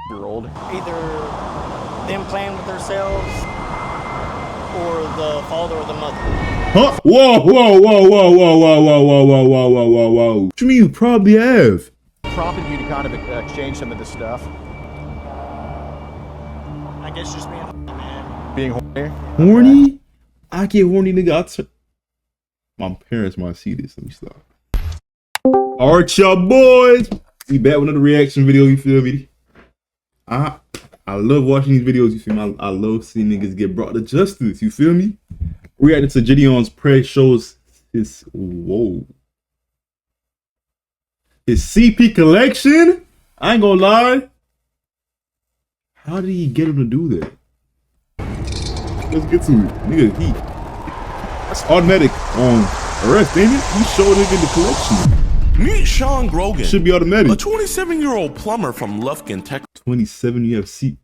year-old. Either them playing with themselves or the father or the mother. Huh? Whoa, whoa, whoa, whoa, whoa, whoa, whoa, whoa, whoa, whoa, whoa, whoa, whoa. What you mean you probably have? Prompted you to kind of exchange some of this stuff. I guess just being man. Being horny? Horny? I get horny, nigga. My parents might see this. Let me stop. Alright, y'all boys. We back with another reaction video, you feel me? I love watching these videos, you feel me? I love seeing niggas get brought to justice, you feel me? Reacting to JiDion's press shows his his CP collection? I ain't gonna lie. How did he get him to do that? Let's get to it. Nigga, that's automatic on arrest, ain't it? He showed it in the collection. Meet Sean Grogan. Should be automatic. A 27-year-old plumber from Lufkin, Texas. 27, you have C.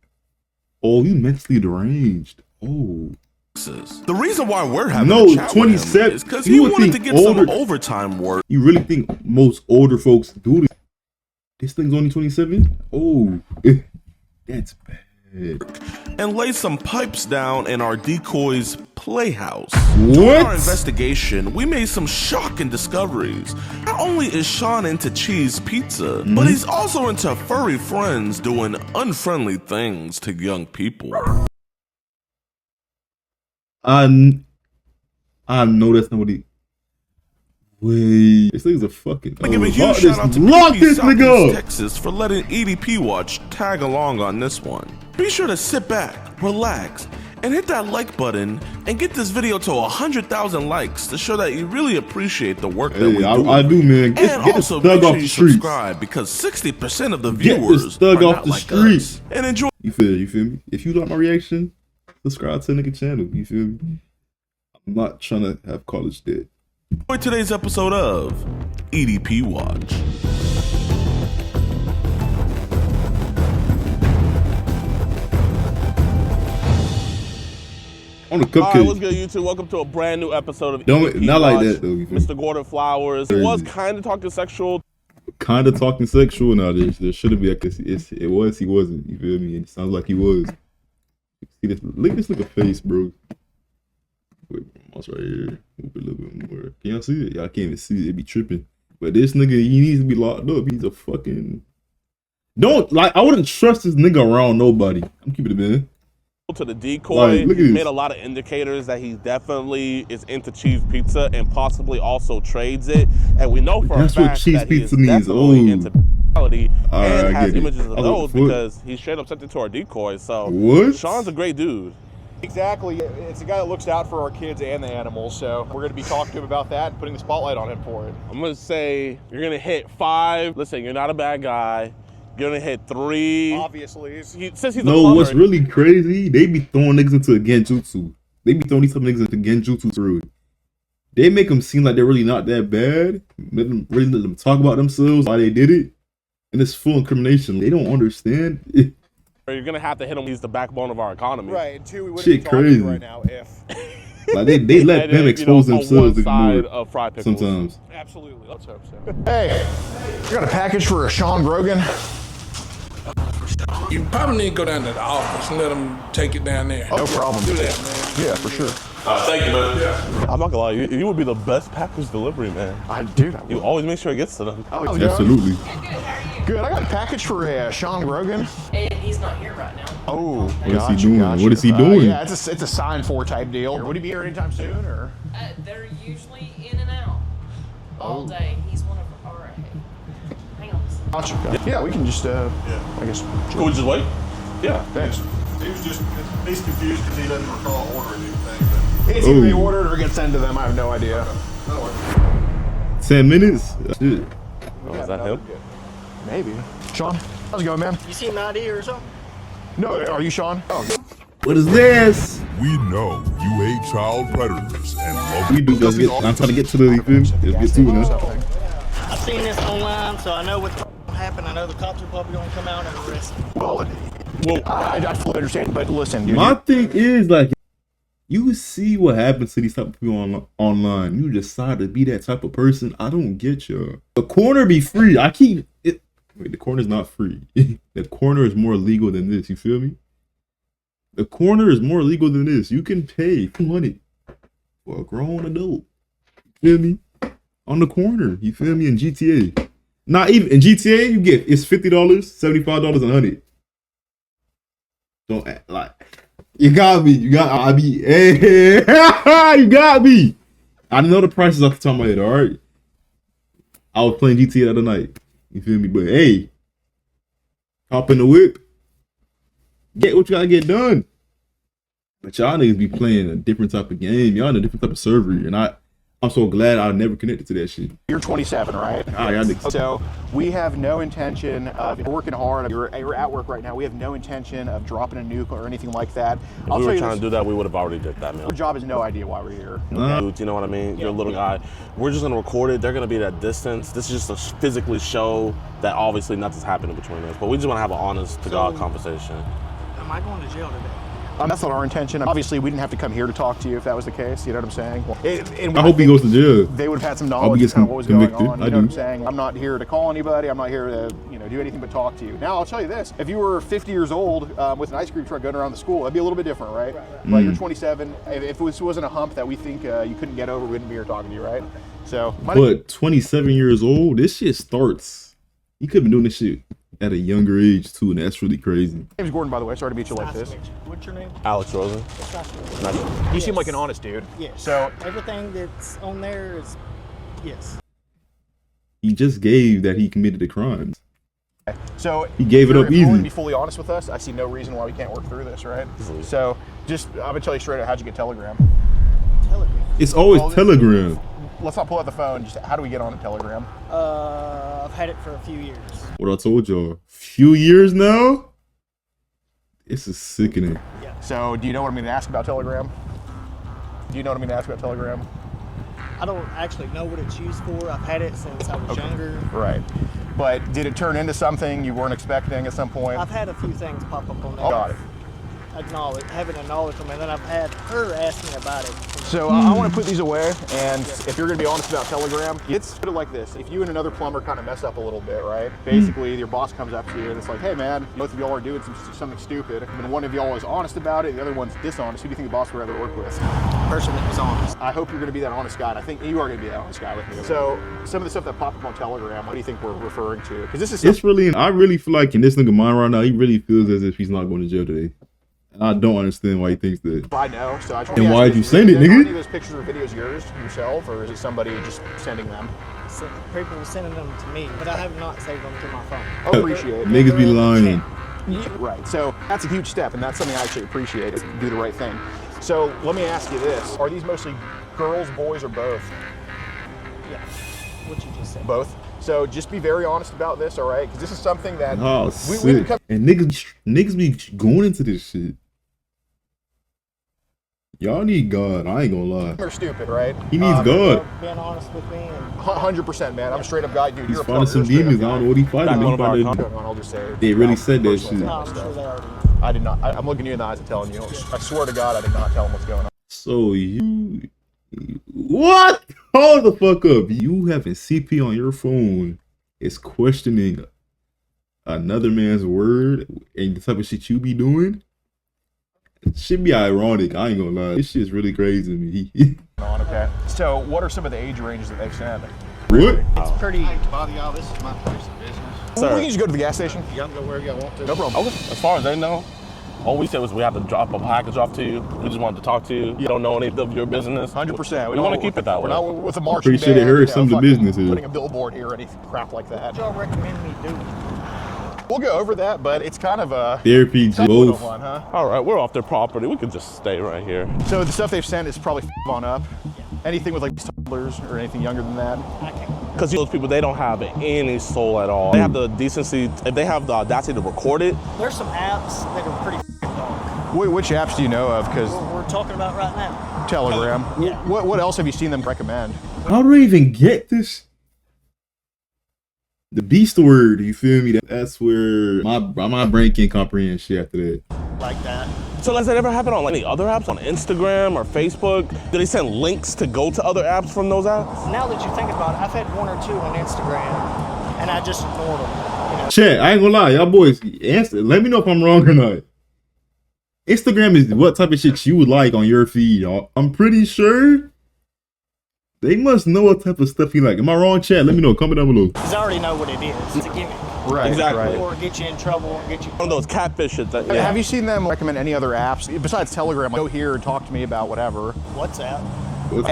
Oh, you mentally deranged. Oh. The reason why we're having a chat 27 with him is because he wanted to get some overtime work. You really think most older folks do this? This thing's only 27? Oh, that's bad. And lay some pipes down in our decoy's playhouse. What? During our investigation, we made some shocking discoveries. Not only is Sean into cheese pizza, but he's also into furry friends doing unfriendly things to young people. I know that's not what he. Wait, this thing's a fucking. I give a huge shout out to PP Texas for letting EDP Watch tag along on this one. Be sure to sit back, relax, and hit that like button and get this video to 100,000 likes to show that you really appreciate the work that we do. I do, man. Get also make sure you subscribe because 60% of the viewers are not off the like street. us. And enjoy. You feel me? If you like my reaction, subscribe to the nigga channel. You feel me? I'm not trying to have college debt. For today's episode of EDP Watch. On the cupcake. Alright, what's good, YouTube? Welcome to a brand new episode of EDP not Watch. like that though. Mr. Gordon Flowers. He was kind of talking sexual. Kind of talking sexual now. There shouldn't be. I guess it was. He wasn't. You feel me? It sounds like he was. See this? Look at this nigga face, bro. Wait, almost right here. Move it a little bit more. Can y'all see it? Y'all can't even see it. It be tripping. But this nigga, he needs to be locked up. He's a fucking. I wouldn't trust this nigga around nobody. I'm keeping it, man. To the decoy, look at he this. made a lot of indicators that he definitely is into cheese pizza and possibly also trades it. And we know for a fact what cheese that he is pizza means. definitely into reality and I has get it. images of those because he straight up sent it to our decoys. So what? Sean's a great dude. Exactly. It's a guy that looks out for our kids and the animals, so we're going to be talking to him about that and putting the spotlight on him for it. I'm going to say you're going to hit 5. Listen, you're not a bad guy. You're going to hit 3. Obviously. Since he's a No, plumber, what's really crazy, they be throwing niggas into a genjutsu. They be throwing these type of niggas into genjutsu through. They make them seem like they're really not that bad. Let them talk about themselves, why they did it. And it's full incrimination. They don't understand. you're going to have to hit him. He's the backbone of our economy. Right, and 2, we wouldn't Shit be talking to crazy. you right now if... Like they let them expose themselves on one side more of fried pickles. sometimes. Absolutely. Let's hope so. Hey, you got a package for a Sean Grogan? You probably need to go down to the office and let them take it down there. No problem. Do that, man. Yeah, for sure. Thank you, man. Yeah. I'm not gonna lie, you would be the best package delivery, man. I do. You always make sure it gets to them. Oh, Absolutely. Good. I got a package for a Sean Grogan. And he's not here right now. Oh, What is he doing? What is he doing? Yeah, it's a sign for type deal. Would he be here anytime soon, or? They're usually in and out all day. He's one of our. Hang on. Gotcha. Yeah, we can just, I guess. Could we just wait? Yeah. Thanks. He's confused because he doesn't recall ordering anything. It's either ordered or gets sent to them. I have no idea. 10 minutes? Shit. Oh, is that him? Maybe. Sean, how's it going, man? You see an ID or something? No, are you Sean? Oh. What is this? We know you hate child predators and love We do. I'm trying to get to the film. Let's get to it now. I've seen this online, so I know what's going to happen. I know the cops are probably going to come out and arrest me. Well, I fully understand, but listen, dude. My thing is, like, you see what happens to these type of people online. You decide to be that type of person. I don't get you. The corner be free. Wait, the corner's not free. The corner is more legal than this. You feel me? The corner is more legal than this. You can pay $200 for a grown adult. You feel me? On the corner. You feel me? In GTA. Not even in GTA, you get it's $50, $75, $100. Don't act like you got me. You got I be hey, you got me. I know the prices off the top of my head, alright? I was playing GTA the other night. You feel me? But hey, hop in the whip. Get what you gotta get done. But y'all niggas be playing a different type of game. Y'all in a different type of server. And I'm so glad I never connected to that shit. You're 27, right? Y'all niggas. So we have no intention of working hard. You're at work right now. We have no intention of dropping a nuke or anything like that. If we were trying to do that, we would have already did that, man. Your job has no idea why we're here. Dude, you know what I mean? You're a little guy. We're just gonna record it. They're gonna be at that distance. This is just to physically show that obviously nothing's happening between us. But we just wanna have an honest to God conversation. Am I going to jail today? That's not our intention. Obviously, we didn't have to come here to talk to you if that was the case. You know what I'm saying? And I hope he goes to jail. They would have had some knowledge of kind of what was convicted. going on. You know what I'm saying? I'm not here to call anybody. I'm not here to do anything but talk to you. Now, I'll tell you this. If you were 50 years old with an ice cream truck going around the school, that'd be a little bit different, right? But you're 27. If this wasn't a hump that we think you couldn't get over, we wouldn't be here talking to you, right? So, but 27 years old, this shit starts. You could have been doing this shit at a younger age too, and that's really crazy. My name's Gordon, by the way. Sorry to meet you like this. What's your name? Alex Rosen. You seem like an honest dude. Yes. So everything that's on there is yes. He just gave that he committed the crimes. So he gave it up if you're willing easy. to be fully honest with us, I see no reason why we can't work through this, right? So I'm gonna tell you straight out, how'd you get Telegram? Telegram. It's always Telegram. Let's not pull out the phone. Just how do we get on a Telegram? I've had it for a few years. What I told y'all, few years now. This is sickening. Yeah. So do you know what I'm gonna ask about Telegram? Do you know what I'm gonna ask about Telegram? I don't actually know what it's used for. I've had it since I was younger. Right. But did it turn into something you weren't expecting at some point? I've had a few things pop up on there. Got it. Having a knowledge from it, and then I've had her ask me about it. So I want to put these away, and if you're going to be honest about Telegram, it's sort of like this. If you and another plumber kind of mess up a little bit, right? Basically, your boss comes up to you and it's like, hey man, both of y'all are doing something stupid, and one of y'all is honest about it, the other one's dishonest. Who do you think the boss would rather work with? Person that was honest. I hope you're going to be that honest guy, and I think you are going to be that honest guy with me. So some of the stuff that popped up on Telegram, what do you think we're referring to? Because this is it's really, I really feel like in this nigga mind right now, he really feels as if he's not going to jail today. I don't understand why he thinks that. I know, so I and why did you send it, nigga? Are any of those pictures or videos yours yourself, or is it somebody just sending them? People were sending them to me, but I have not saved them to my phone. I appreciate it. Niggas be lying. Right, so that's a huge step, and that's something I actually appreciate, is do the right thing. So let me ask you this. Are these mostly girls, boys, or both? Yeah, what you just said. Both? So just be very honest about this, all right? Because this is something that we and niggas be going into this shit. Y'all need God. I ain't gonna lie. They're stupid, right? He needs God. Being honest with me. 100%, man. I'm a straight up guy, dude. He's fighting some demons. I don't know what he's fighting. I'll just say. They really said that shit. No, I'm sure they already. I did not. I'm looking you in the eyes and telling you. I swear to God, I did not tell him what's going on. So you, what? Hold the fuck up. You having CP on your phone is questioning another man's word and the type of shit you be doing. It should be ironic. I ain't gonna lie. This shit's really crazy to me. Okay. So what are some of the age ranges that they've sent? What? It's pretty. Hey, to bother y'all, this is my place of business. Well, we can just go to the gas station. Y'all can go wherever y'all want to. No problem. Okay. As far as they know, all we said was we have to drop a package off to you. We just wanted to talk to you. You don't know any of your business. 100%. We want to keep it that way. We're not with a marching pretty sure they heard some of the businesses. Putting a billboard here or any crap like that. What y'all recommend me do? We'll go over that, but it's kind of a therapy both. one, huh? All right, we're off their property. We could just stay right here. So the stuff they've sent is probably on up. Anything with like toddlers or anything younger than that? Because those people, they don't have any soul at all. They have the decency, if they have the audacity to record it. There's some apps that are pretty dark. Which apps do you know of? Because We're talking about right now. Telegram. Yeah. What else have you seen them recommend? How do they even get this? The beast word, you feel me? That's where my brain can't comprehend shit after that. Like that. So has that ever happened on any other apps, on Instagram or Facebook? Do they send links to go to other apps from those apps? Now that you think about it, I've had one or two on Instagram, and I just ignored them. You know, Chat, I ain't gonna lie, y'all boys, answer. Let me know if I'm wrong or not. Instagram is what type of shit you would like on your feed, y'all. I'm pretty sure they must know what type of stuff you like. Am I wrong, chat? Let me know. Comment down below. Because I already know what it is. It's a gimmick. Right, Exactly. right. Or get you in trouble, or get you. One of those catfish shit that. Have you seen them recommend any other apps besides Telegram? Like, go here and talk to me about whatever. WhatsApp.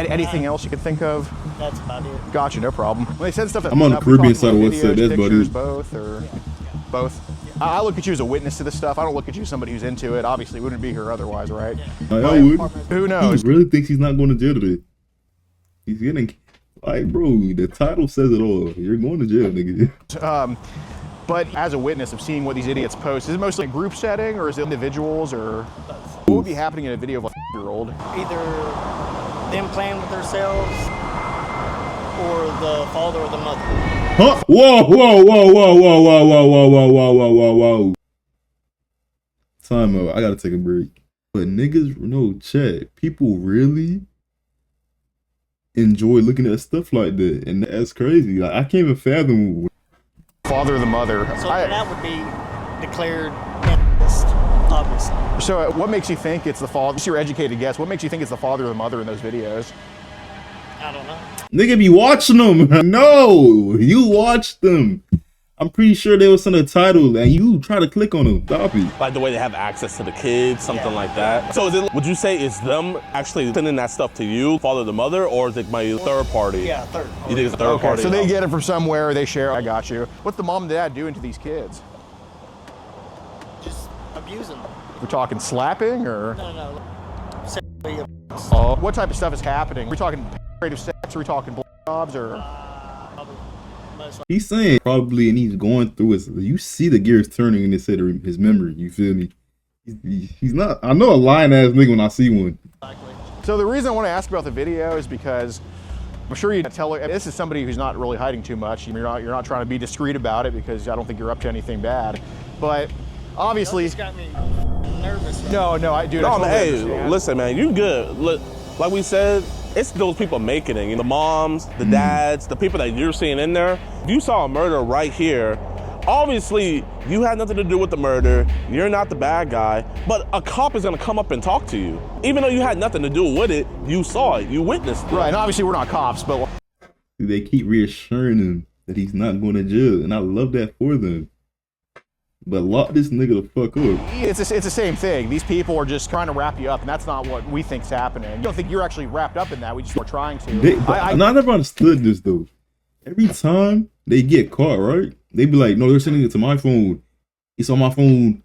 Anything else you could think of? That's about it. Gotcha, no problem. When they said stuff that I'm on the we're Caribbean talking side of about WhatsApp, videos, that's buddy. pictures, both, or both. I look at you as a witness to this stuff. I don't look at you as somebody who's into it. Obviously, we wouldn't be here otherwise, right? I would. Who He knows? really thinks he's not going to jail today. He's getting, like, bro, the title says it all. You're going to jail, nigga. But as a witness of seeing what these idiots post, is it mostly a group setting or is it individuals, or what would be happening in a video of a 5-year-old? Either them playing with themselves or the father or the mother. Huh? Whoa, whoa, whoa, whoa, whoa, whoa, whoa, whoa, whoa, whoa, whoa, whoa, whoa. Time out. I gotta take a break. But niggas, no, chat. People really enjoy looking at stuff like that, and that's crazy. Like, I can't even fathom. Father or the mother? So that would be declared incest, obviously. So what makes you think it's the father? Just your educated guess. What makes you think it's the father or the mother in those videos? I don't know. Nigga be watching them. No, you watch them. I'm pretty sure they was on the title and you try to click on them. Stop it. Like the way they have access to the kids, something like that. So is it, would you say it's them actually sending that stuff to you, father the mother, or is it my third party? Yeah, third party. You think it's a third party? So they get it from somewhere, they share. I got you. What's the mom and dad doing to these kids? Just abusing them. We're talking slapping or? No. Sexually abuse. Oh, what type of stuff is happening? We're talking penetrative sex, are we talking blowjobs or? He's saying probably, and he's going through his. You see the gears turning in his head, or his memory. You feel me? He's not. I know a lying ass nigga when I see one. So the reason I want to ask about the video is because I'm sure you tell her this is somebody who's not really hiding too much. You're not trying to be discreet about it because I don't think you're up to anything bad. But obviously, It's got me nervous. no, I do. No, man, hey, listen, man, you good. Look, like we said, it's those people making it. The moms, the dads, the people that you're seeing in there. If you saw a murder right here, obviously you had nothing to do with the murder. You're not the bad guy, but a cop is gonna come up and talk to you. Even though you had nothing to do with it, you saw it, you witnessed it. Right, and obviously we're not cops, but They keep reassuring him that he's not going to jail, and I love that for them. But lock this nigga the fuck up. it's the same thing. These people are just trying to wrap you up, and that's not what we think's happening. You don't think you're actually wrapped up in that. We just were trying to. And I never understood this though. Every time they get caught, right? They be like, no, they're sending it to my phone. It's on my phone.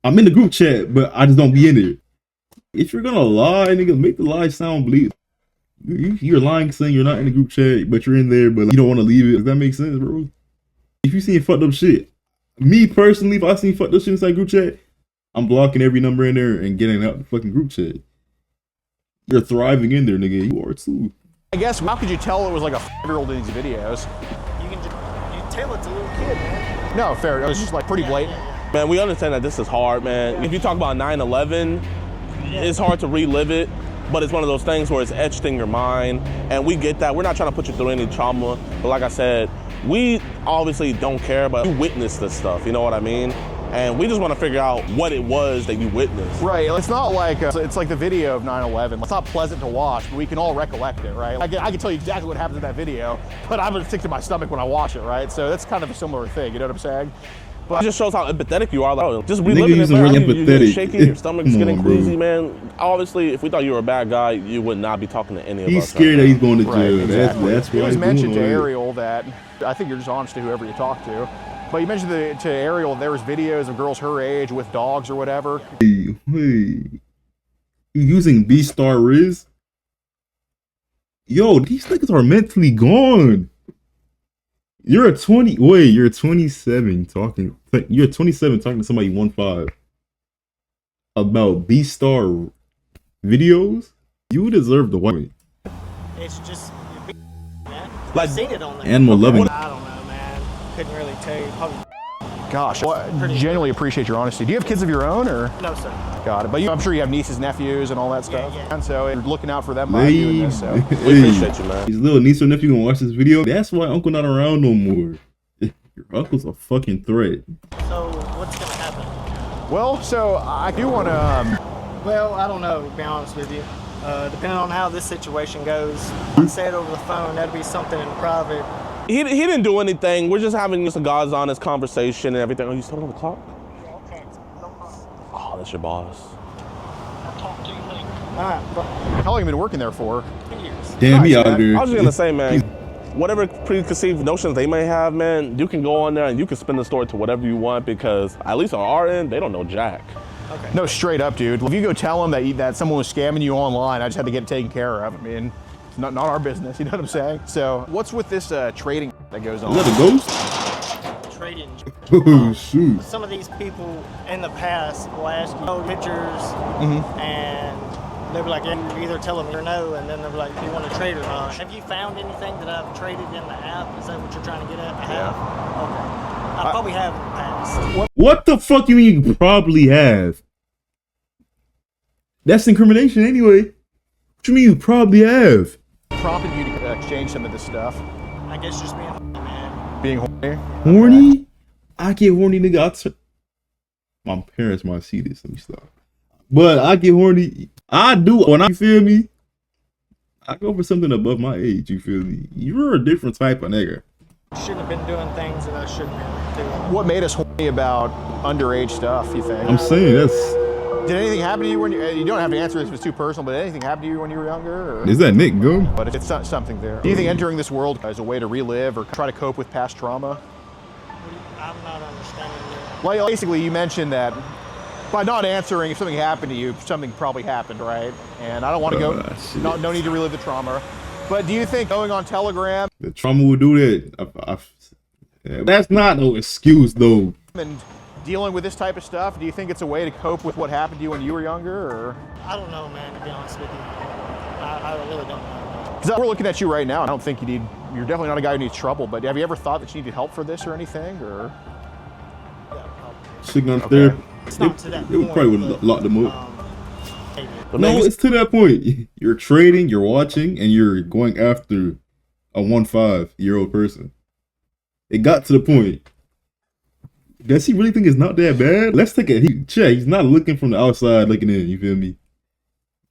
I'm in the group chat, but I just don't be in it. If you're gonna lie, nigga, make the lie sound believable. You're lying saying you're not in the group chat, but you're in there, but like, you don't want to leave it. Does that make sense, bro? If you see fucked up shit, me personally, if I see fucked up shit inside group chat, I'm blocking every number in there and getting out the fucking group chat. You're thriving in there, nigga. You are too. I guess how could you tell it was like a 5-year-old in these videos? You tell it's a little kid, man. No, fair. It was just like pretty blatant. Man, we understand that this is hard, man. If you talk about 9/11, it's hard to relive it, but it's one of those things where it's etched in your mind, and we get that. We're not trying to put you through any trauma, but like I said, we obviously don't care, but you witnessed this stuff, you know what I mean? And we just want to figure out what it was that you witnessed. Right. It's not like it's like the video of 9/11. It's not pleasant to watch, but we can all recollect it, right? I can tell you exactly what happens in that video, but I'm gonna stick to my stomach when I watch it, right? So that's kind of a similar thing. You know what I'm saying? But It just shows how empathetic you are. Like, just reliving it, using man. the word You get empathetic. shaky, your stomach's Come getting on, bro. queasy, man. Obviously, if we thought you were a bad guy, you would not be talking to any of us. He's scared that he's going to jail. right, exactly. That's It why was he's mentioned to doing all that. Ariel that I think you're just honest to whoever you talk to. But you mentioned to Ariel there was videos of girls her age with dogs or whatever. Hey, you using B-Star Riz? Yo, these niggas are mentally gone. You're 27 talking. You're 27 talking to somebody 1.5 about B-Star videos. You deserve the white. It's just, man. Like, I've seen it on there. Animal loving. I don't know, man. Couldn't really tell you. Probably Gosh, well, I genuinely appreciate your honesty. Do you have kids of your own or? no, sir. Got it. But I'm sure you have nieces, nephews, and all that stuff. yeah. And so you're looking out for them by doing this. So. we appreciate you, man. His little niece or nephew gonna watch this video. That's why Uncle not around no more. Your uncle's a fucking threat. So what's gonna happen? Well, so I do want to. Well, I don't know, to be honest with you. Depending on how this situation goes, I said over the phone, that'd be something in private. He didn't do anything. We're just having just a God's honest conversation and everything. Oh, you still on the clock? Oh, that's your boss. Alright, bro. How long have you been working there for? Damn, he Nice, out man. there. I was just gonna say, man, whatever preconceived notions they may have, man, you can go on there and you can spin the story to whatever you want because at least on our end, they don't know jack. Okay. No, straight up, dude. If you go tell them that someone was scamming you online, I just had to get it taken care of. I mean, it's not our business, you know what I'm saying? So, what's with this trading that goes on? Is that a ghost? Trading. Oh, shoot. Some of these people in the past will ask you pictures, and they'll be like, yeah, you either tell them or no, and then they'll be like, do you want to trade or not? Have you found anything that I've traded in the app? Is that what you're trying to get at? I have? Okay. I probably have in the past. What the fuck you mean you probably have? That's incrimination anyway. What you mean you probably have? Prompted you to exchange some of this stuff. I guess just being man. Being horny. Horny? I get horny, nigga. My parents might see this. Let me stop. But I get horny. I do. When you feel me, I go for something above my age. You feel me? You're a different type of nigga. Shouldn't have been doing things that I shouldn't have been doing. What made us horny about underage stuff, you think? I'm saying that's. Did anything happen to you when you don't have to answer this if it's too personal, but did anything happen to you when you were younger? Or? Is that Nick go? But it's not something there. Do you think entering this world as a way to relive or try to cope with past trauma? I'm not understanding that. Like, basically, you mentioned that by not answering, if something happened to you, something probably happened, right? And I don't want to go, no need to relive the trauma. But do you think going on Telegram The trauma will do that. That's not no excuse though. and dealing with this type of stuff, do you think it's a way to cope with what happened to you when you were younger? Or? I don't know, man, to be honest with you. I really don't know. Because we're looking at you right now, I don't think you're definitely not a guy who needs trouble, but have you ever thought that you needed help for this or anything? Or? Yeah, probably. Sitting up there. It's not to that It would point, probably would but, lock them up. Maybe. No, it's to that point. You're trading, you're watching, and you're going after a 15-year-old person. It got to the point. Does he really think it's not that bad? Let's take it. He's not looking from the outside looking in. You feel me?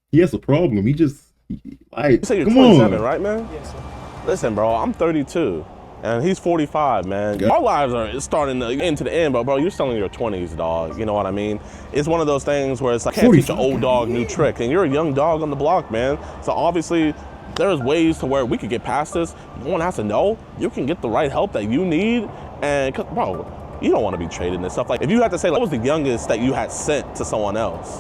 He has a problem. You say you're come 27, on. right, man? Yes, sir. Listen, bro, I'm 32. And he's 45, man. Yeah. Our lives are starting to get into the end, but bro, you're still in your 20s, dog. You know what I mean? It's one of those things where it's like, can't teach an old dog new trick, and you're a young dog on the block, man. So obviously, there's ways to where we could get past this. No one has to know. You can get the right help that you need, and bro, you don't want to be traded and stuff. Like, if you had to say, like, what was the youngest that you had sent to someone else?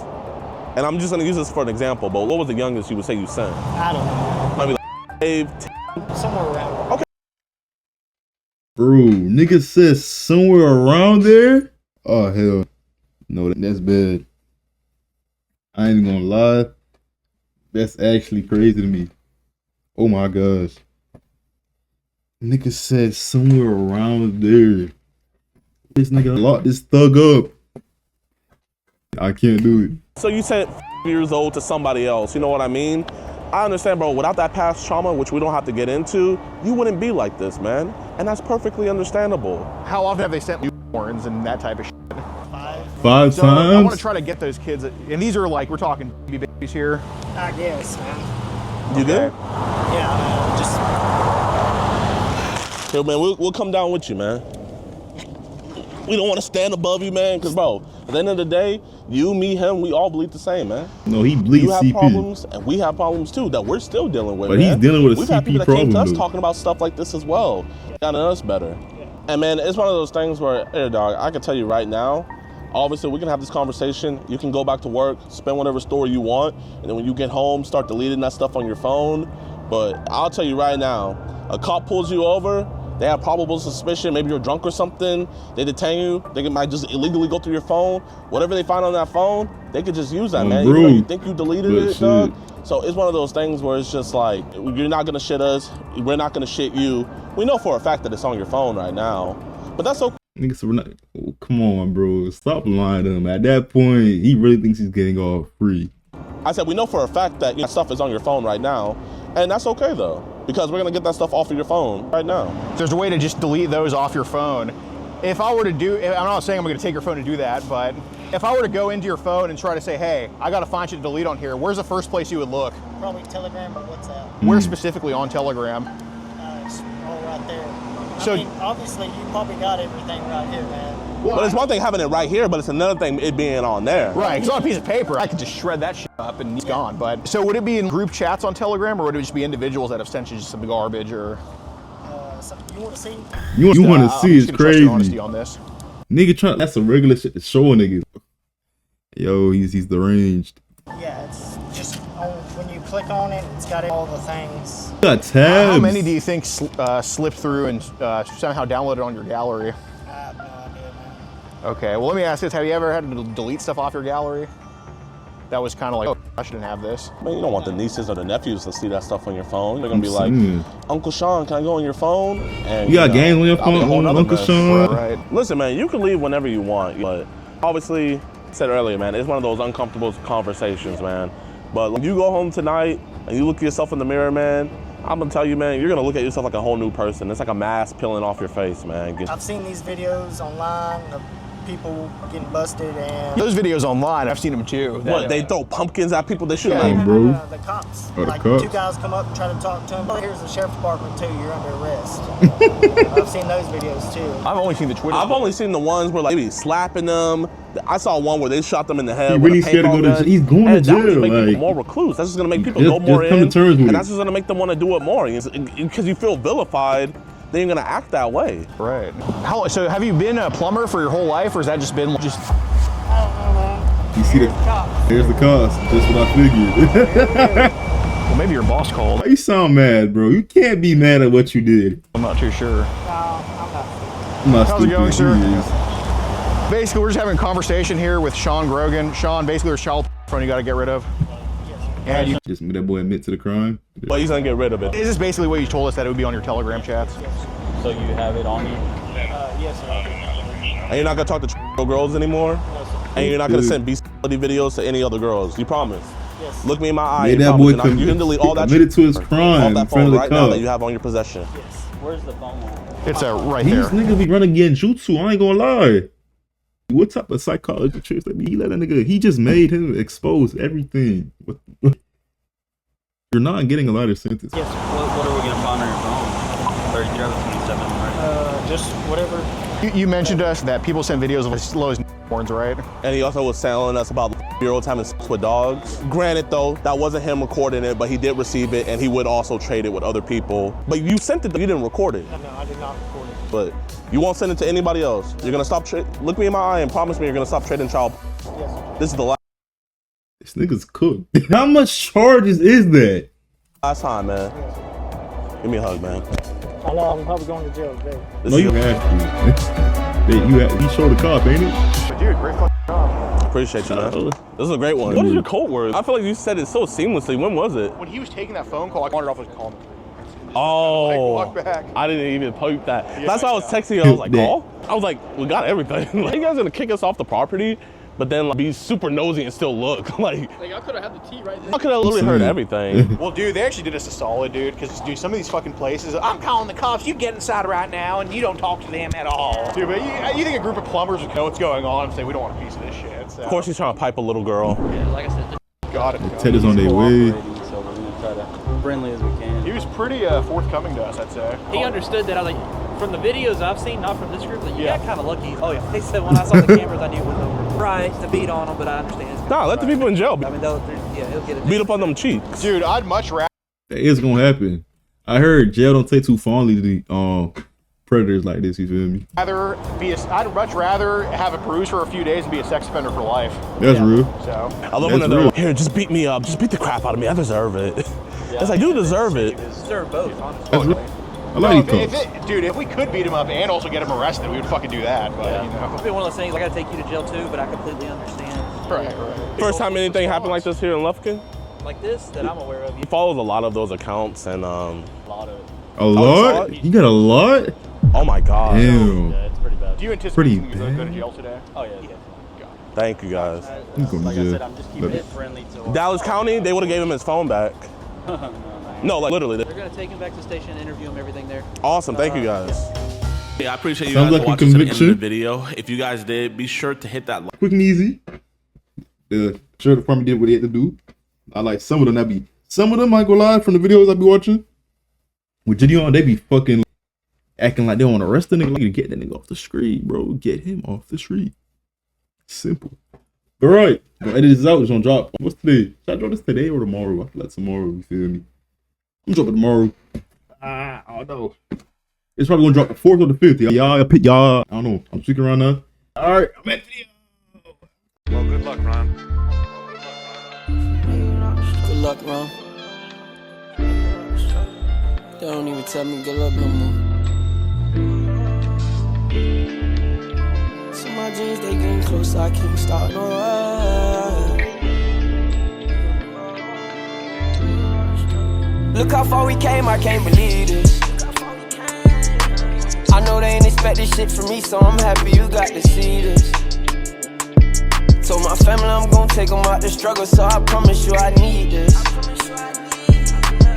And I'm just gonna use this for an example, but what was the youngest you would say you sent? I don't know. Maybe like Somewhere around. Okay. Bro, nigga says somewhere around there? Oh, hell. No, that's bad. I ain't gonna lie. That's actually crazy to me. Oh my gosh. Nigga said somewhere around there. This nigga locked this thug up. I can't do it. So you sent years old to somebody else, you know what I mean? I understand, bro, without that past trauma, which we don't have to get into, you wouldn't be like this, man. And that's perfectly understandable. How often have they sent newborns and that type of shit? 5 So I want to times? try to get those kids, and these are like, we're talking babies here. I guess, man. You good? Yeah, man. Just. Here, man, we'll come down with you, man. We don't want to stand above you, man, because, bro, at the end of the day, you, me, him, we all bleed the same, man. No, he bleeds You have CP. problems, and we have problems, too, that we're still dealing with, But man. he's dealing with a We've had CP people that came to problem, us though. talking about stuff like this as well. Gotten us better. And, man, it's one of those things where, hey, dog, I can tell you right now, obviously, we can have this conversation. You can go back to work, spend whatever story you want, and then when you get home, start deleting that stuff on your phone. But I'll tell you right now, a cop pulls you over, they have probable suspicion, maybe you're drunk or something, they detain you, they might just illegally go through your phone. Whatever they find on that phone, they could just use that, man. bro. Even though you think you deleted But it, shit. dog. So it's one of those things where it's just like, you're not gonna shit us, we're not gonna shit you. We know for a fact that it's on your phone right now, but that's okay. Nigga, so we're not. Oh, come on, bro. Stop lying to him. At that point, he really thinks he's getting off free. I said, we know for a fact that stuff is on your phone right now, and that's okay though. because we're gonna get that stuff off of your phone right now. There's a way to just delete those off your phone. If I were to do, I'm not saying I'm gonna take your phone to do that, but if I were to go into your phone and try to say, hey, I gotta find shit to delete on here, where's the first place you would look? Probably Telegram or WhatsApp. Where specifically on Telegram? It's all right there. So- I mean, obviously, you probably got everything right here, man. But it's one thing having it right here, but it's another thing it being on there. Right, it's on a piece of paper. I could just shred that shit up and it's gone. But so would it be in group chats on Telegram, or would it just be individuals that have sent you just some garbage, or? So you want to see? You want to I'm see just it's gonna trust your honesty crazy. on this. Nigga trying, that's some regular shit to show a nigga. Yo, he's deranged. Yeah, it's just when you click on it, it's got all the things. Got tabs. How many do you think slipped through and somehow downloaded on your gallery? I have no idea, man. Okay, well let me ask this, have you ever had to delete stuff off your gallery? That was kind of like, oh, I shouldn't have this. Man, you don't want the nieces or the nephews to see that stuff on your phone. They're gonna be I'm like, saying. Uncle Sean, can I go on your phone? And You got games on your that'll be a whole phone, nother Uncle mess. Sean? Right. Listen, man, you can leave whenever you want, but obviously, I said earlier, man, it's one of those uncomfortable conversations, man. But when you go home tonight and you look at yourself in the mirror, man, I'm gonna tell you, man, you're gonna look at yourself like a whole new person. It's like a mask peeling off your face, man. I've seen these videos online of people getting busted and Those videos online, I've seen them too. What, they throw pumpkins at people? They shoot Yeah. them. bro. the cops. Oh, the like cops. two guys come up and try to talk to him. Oh, here's the sheriff's department too. You're under arrest. I've seen those videos too. I've only seen the Twitter. I've only seen the ones where like they be slapping them. I saw one where they shot them in the head. He with really a scared to paintball go to gun. jail. He's going to And that would jail, make like- people more recluse. That's just gonna make people Just- go more just come to in, terms with and it. that's just gonna make them want to do it more. Because you feel vilified, then you're gonna act that way. Right. So have you been a plumber for your whole life, or has that just been just? I don't know, man. You see there's the cost. Just what I figured. Well, maybe your boss called. Why you sound mad, bro? You can't be mad at what you did. I'm not too sure. No, I'm not. I'm not How's it stupid. going, sir? He is. Basically, we're just having a conversation here with Sean Grogan. Sean, basically, there's child porn you got to get rid of. And you, Just made that boy admit to the crime. But he's gonna get rid of it. is this basically what you told us that it would be on your Telegram chats? So you have it on you? Yes, sir. And you're not gonna talk to girls anymore. And you're not gonna send bestiality videos to any other girls. You promise? Yes. Look me in my eye. Made You that promise. boy And you can delete all that admitted to his off crime in that front of phone the right now that cop. you have on your possession. Where's the phone at? It's right These there. niggas be running genjutsu. I ain't gonna lie. What type of psychology tricks that be? He let that nigga. He just made him expose everything. You're not getting a lot of sentences. Yes. What are we gonna find on your phone? Or you have a 27, right? Just whatever. You mentioned to us that people send videos of as low as horns, right? And he also was telling us about year-olds having sex with dogs. Granted, though, that wasn't him recording it, but he did receive it, and he would also trade it with other people. But you sent it, you didn't record it. No, I did not record it. But you won't send it to anybody else. You're gonna stop. Look me in my eye and promise me you're gonna stop trading child. Yes. This is the This nigga's cooked. How much charges is that? last time, man. Give me a hug, man. I know I'm probably going to jail today. This No, is you have to. He showed the cop, ain't it? But dude, great fucking job. Appreciate you, man. This is a great one. What is your code word? I feel like you said it so seamlessly. When was it? When he was taking that phone call, I wandered off his call. Oh, walk back. I didn't even poke that. That's why I was texting you. I was like, call? I was like, we got everything. Like, you guys gonna kick us off the property, but then like, be super nosy and still look. Like I could have had the tea right there. I could have literally heard everything. Well, dude, they actually did us a solid, dude, because, dude, some of these fucking places, I'm calling the cops, you get inside right now, and you don't talk to them at all. Dude, but you think a group of plumbers would know what's going on and say, we don't want a piece of this shit, so. Of course, he's trying to pipe a little girl. Yeah, like I said, Got it. Ted is on their way. So we're gonna try to friendly as we can. He was pretty forthcoming to us, I'd say. he understood that. I was like, from the videos I've seen, not from this group, like, you Yeah. got kind of lucky. Oh yeah. They said when I saw the cameras, I knew it was over. Right, to beat on them, but I understand. Nah, let the people in jail I mean, he'll get it. beat up on them cheeks. Dude, I'd much rather. That is gonna happen. I heard jail don't take too fondly to the predators like this. You feel me? I'd much rather have a bruise for a few days and be a sex offender for life. That's real. So, I love when That's they're real. like, here, just beat me up. Just beat the crap out of me. I deserve it. It's like, you deserve it. Deserve both, honestly. That's real. I like these cops. dude, if we could beat him up and also get him arrested, we would fucking do that. But, you know. It's been one of those things. I got to take you to jail too, but I completely understand. Right. First time anything happened like this here in Lufkin? Like this that I'm aware of. He follows a lot of those accounts and A lot of it. A lot? You got a lot? oh my god. Damn. Yeah, it's pretty bad. Do you anticipate Pretty he's gonna go to bad. jail today? Oh yeah. Thank you guys. You going Like to I jail. said, I'm just keeping it friendly to Dallas County, they would have gave him his phone back. No, like literally. They're gonna take him back to the station and interview him, everything there. Awesome, thank you guys. Yeah, I appreciate you Sounds guys like a watching to the end of the conviction. video. If you guys did, be sure to hit that like. Quick and easy. The sheriff department did what they had to do. I like some of them. Some of them I go live from the videos I be watching. With JiDion, they be fucking acting like they want to arrest the nigga. Like, get that nigga off the street, bro. Get him off the street. Simple. All right, gonna edit this out. It's gonna drop. What's today? Should I drop this today or tomorrow? I feel like tomorrow. You feel me? I'm dropping tomorrow. I don't know. It's probably gonna drop the 4th or the 5th. Y'all. I don't know. I'm speaking around now. All right, I'm at the video. Well, good luck, Ron. Good luck, Ron. They don't even tell me good luck no more. So my dreams, they getting close, I can't stop no ride. Look how far we came, I can't believe this. I know they ain't expect this shit from me, so I'm happy you got to see this. Told my family I'm gon' take them out the struggle, so I promise you I need this.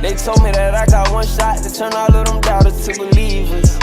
They told me that I got one shot to turn all of them doubters to believers.